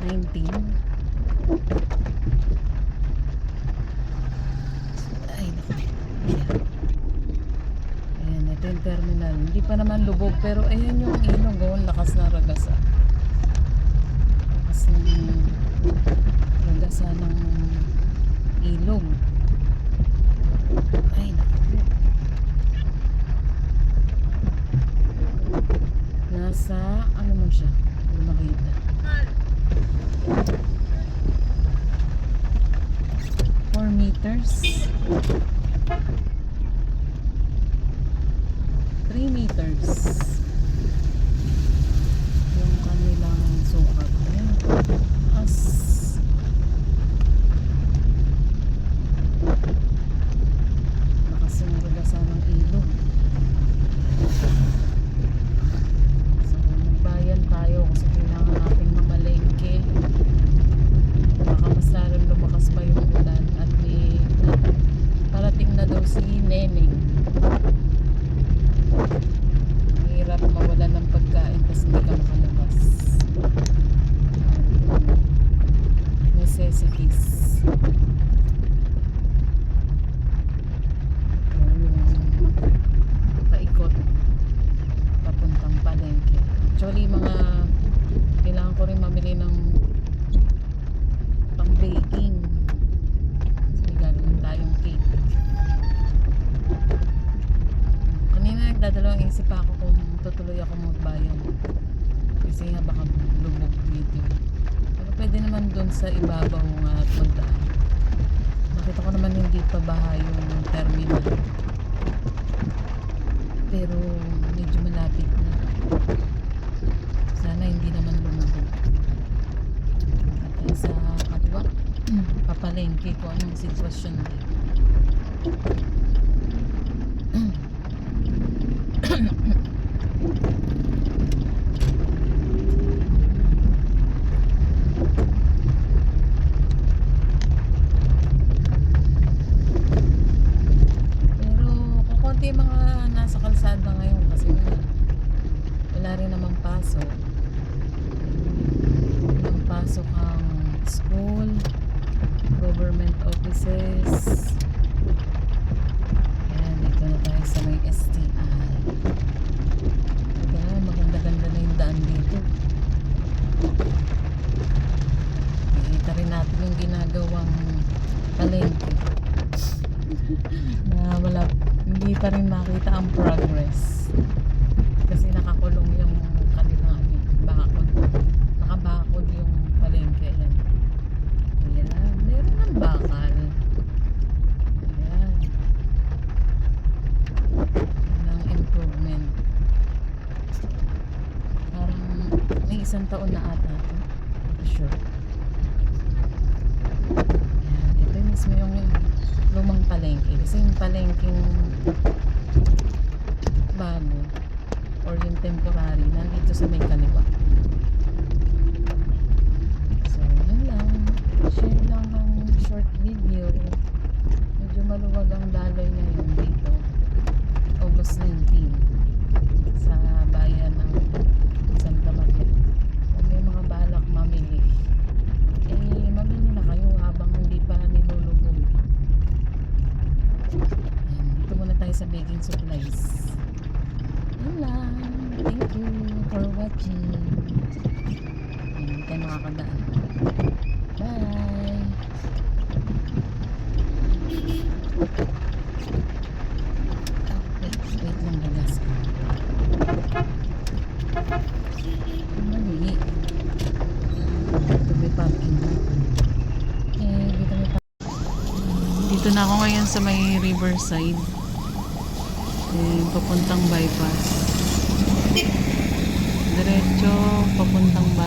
19. Ay, naku. Ayan, ito yung terminal. Hindi pa naman lubog, pero ayan yung ilog. Oh, lakas na ragasa. Lakas ng ragasa ng ilog. Ay, naku. Nasa, ano mo siya? Hindi makita. 4 meters. 3 meters. Yung kanilang sukat. Ayan. As. Lakas yung ragasa ng ilog. So, magbayan tayo kasi kailangan natin mamalengke. Baka mas lalong lumakas pa yung ulan at may parating na daw si Neneng. Mahirap mawala ng pagkain kasi hindi ka makalabas. Necessities. Paikot papuntang palengke. Actually, mga kailangan ko rin mamili ng pang baking. Kasi gagawin tayong cake. Kanina nagdadalawang isip ako kung tutuloy ako magbayan. Kasi nga baka lubog dito. Pero pwede naman doon sa ibabaw nga at magdaan. Nakita ko naman hindi pa baha yung terminal. Pero medyo malapit na. Sana hindi naman lumubog. At sa katwa, papalengke ko anong sitwasyon dito. Yung mga nasa kalsada ngayon kasi wala rin namang pasok. Walang pasok ang school, government offices. Ayan, dito na tayo sa may STI. Ayan, maganda-ganda na yung daan dito. Nakita rin natin yung ginagawang palengke na wala, hindi pa rin makita ang progress kasi nakakulong yung kanilang bakod, nakabakod yung palengke. Ayan, ayan, meron ng bakal. Ayan, ng improvement. Parang may 1 taon na ata ito, not sure. Ayan, ito mismo yung lumang palengke kasi yung palengking bago or yung temporary nandito sa may kaliwa. So yun lang, share lang ng short video. Medyo maluwag ang daloy ngayon dito August 19 sa bayan ng Santa Maria. Kung may mga balak mamili, mamili na kayo habang hindi pa nilulubog. Dito muna tayo sa baking supplies. Yun lang. Thank you for watching. Hindi tayo makakadaan. Bye! Wait lang bagas. Mali. Dito may parking. Dito may parking. Dito na ako ngayon sa may Riverside. Papuntang bypass. Diretso papuntang bypass.